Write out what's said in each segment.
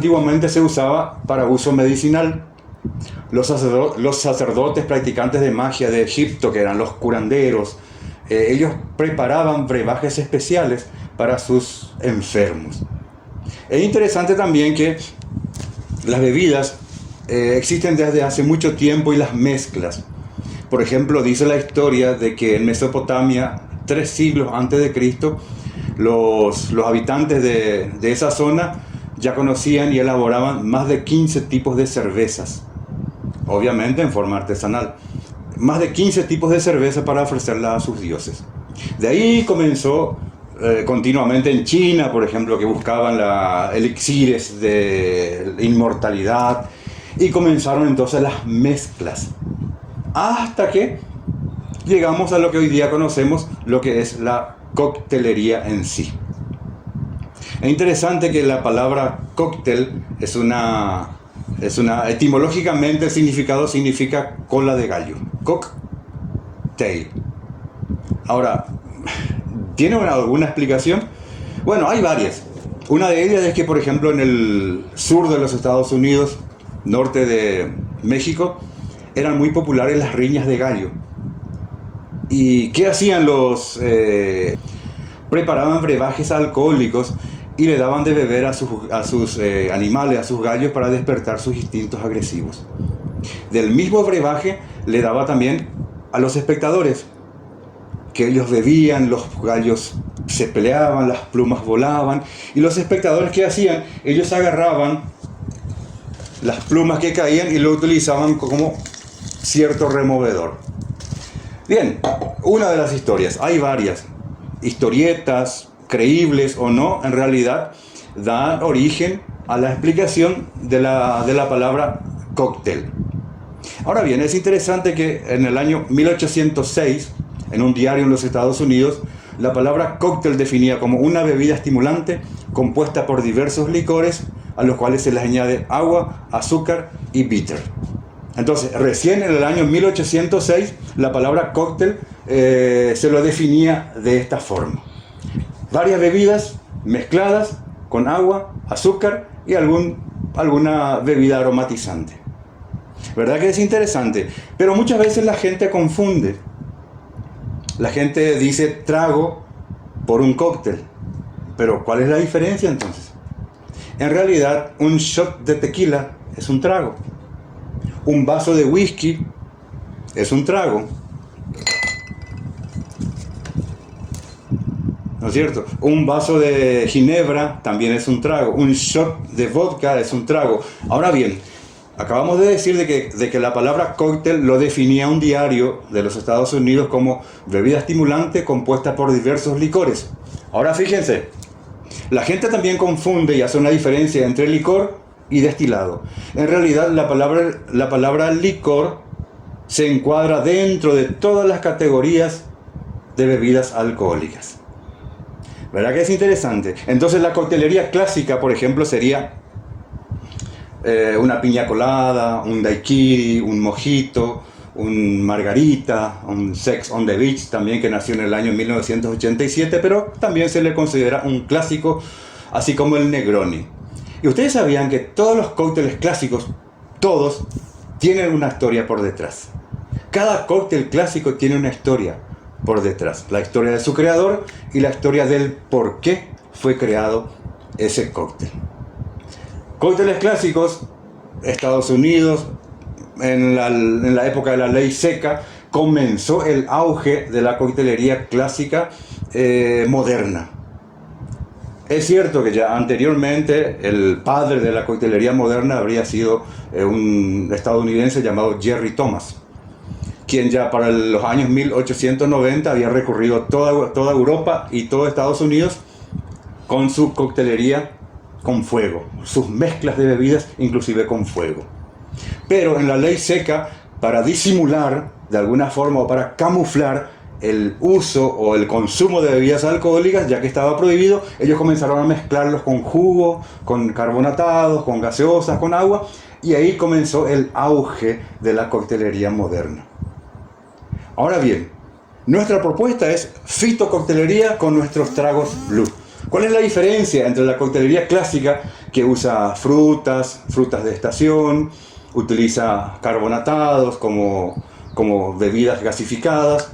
antiguamente se usaba para uso medicinal. Los sacerdotes practicantes de magia de Egipto, que eran los curanderos, ellos preparaban brebajes especiales para sus enfermos. Es interesante también que las bebidas existen desde hace mucho tiempo y las mezclas. Por ejemplo, dice la historia de que en Mesopotamia, 3 siglos antes de Cristo, los habitantes de esa zona ya conocían y elaboraban más de 15 tipos de cervezas, obviamente en forma artesanal. Más de 15 tipos de cerveza para ofrecerla a sus dioses. De ahí comenzó continuamente en China, por ejemplo, que buscaban elixires de inmortalidad, y comenzaron entonces las mezclas, hasta que llegamos a lo que hoy día conocemos, lo que es la coctelería en sí. Es interesante que la palabra cóctel etimológicamente el significado significa cola de gallo. Cocktail. Ahora, ¿tiene alguna explicación? Bueno, hay varias. Una de ellas es que, por ejemplo, en el sur de los Estados Unidos, norte de México, eran muy populares las riñas de gallo. ¿Y qué hacían preparaban brebajes alcohólicos y le daban de beber a sus animales, a sus gallos, para despertar sus instintos agresivos. Del mismo brebaje le daba también a los espectadores, que ellos bebían, los gallos se peleaban, las plumas volaban, y los espectadores, ¿qué hacían? Ellos agarraban las plumas que caían y lo utilizaban como cierto removedor. Bien, una de las historias, hay varias historietas, creíbles o no, en realidad dan origen a la explicación de la palabra cóctel. Ahora bien, es interesante que en el año 1806, en un diario en los Estados Unidos, la palabra cóctel definía como una bebida estimulante compuesta por diversos licores a los cuales se les añade agua, azúcar y bitter. Entonces, recién en el año 1806, la palabra cóctel se lo definía de esta forma. Varias bebidas mezcladas con agua, azúcar y alguna bebida aromatizante. ¿Verdad que es interesante? Pero muchas veces la gente confunde. La gente dice trago por un cóctel. Pero ¿cuál es la diferencia entonces? En realidad, un shot de tequila es un trago. Un vaso de whisky es un trago. ¿No es cierto? Un vaso de ginebra también es un trago. Un shot de vodka es un trago. Ahora bien, acabamos de decir de que la palabra cóctel lo definía un diario de los Estados Unidos como bebida estimulante compuesta por diversos licores. Ahora fíjense, la gente también confunde y hace una diferencia entre licor y destilado. En realidad la palabra licor se encuadra dentro de todas las categorías de bebidas alcohólicas. ¿Verdad que es interesante? Entonces la coctelería clásica, por ejemplo, sería una piña colada, un daiquiri, un mojito, un margarita, un Sex on the Beach, también, que nació en el año 1987, pero también se le considera un clásico, así como el Negroni. Y ustedes sabían que todos los cócteles clásicos, todos, tienen una historia por detrás. Cada cóctel clásico tiene una historia por detrás. La historia de su creador y la historia del por qué fue creado ese cóctel. Cócteles clásicos, Estados Unidos, en la época de la ley seca, comenzó el auge de la coctelería clásica moderna. Es cierto que ya anteriormente el padre de la coctelería moderna habría sido un estadounidense llamado Jerry Thomas, quien ya para los años 1890 había recorrido toda Europa y todo Estados Unidos con su coctelería con fuego, sus mezclas de bebidas inclusive con fuego. Pero en la ley seca, para disimular de alguna forma o para camuflar el uso o el consumo de bebidas alcohólicas, ya que estaba prohibido, ellos comenzaron a mezclarlos con jugo, con carbonatados, con gaseosas, con agua, y ahí comenzó el auge de la coctelería moderna. Ahora bien, nuestra propuesta es fitococtelería con nuestros tragos blue. ¿Cuál es la diferencia entre la coctelería clásica, que usa frutas de estación, utiliza carbonatados como bebidas gasificadas,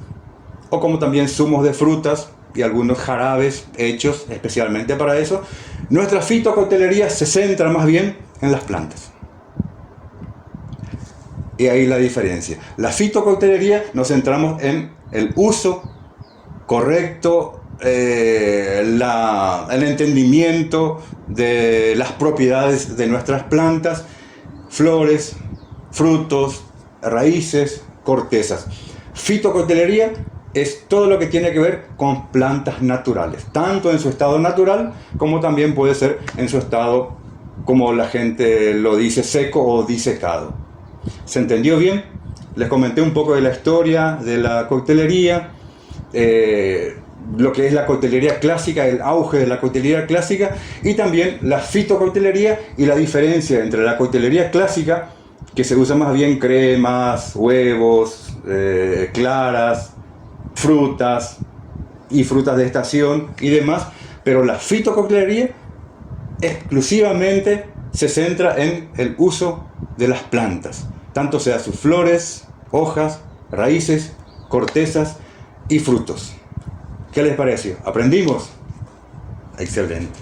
o como también zumos de frutas y algunos jarabes hechos especialmente para eso? Nuestra fitococtelería se centra más bien en las plantas. Y ahí la diferencia. La fitococtelería nos centramos en el uso correcto, el entendimiento de las propiedades de nuestras plantas, flores, frutos, raíces, cortezas. Fitococtelería es todo lo que tiene que ver con plantas naturales, tanto en su estado natural como también puede ser en su estado, como la gente lo dice, seco o disecado. ¿Se entendió bien? Les comenté un poco de la historia de la coctelería, lo que es la coctelería clásica, el auge de la coctelería clásica, y también la fitococtelería y la diferencia entre la coctelería clásica, que se usa más bien cremas, huevos, claras, frutas y frutas de estación y demás, pero la fitococtelería exclusivamente se centra en el uso de las plantas, tanto sea sus flores, hojas, raíces, cortezas y frutos. ¿Qué les pareció? ¿Aprendimos? Excelente.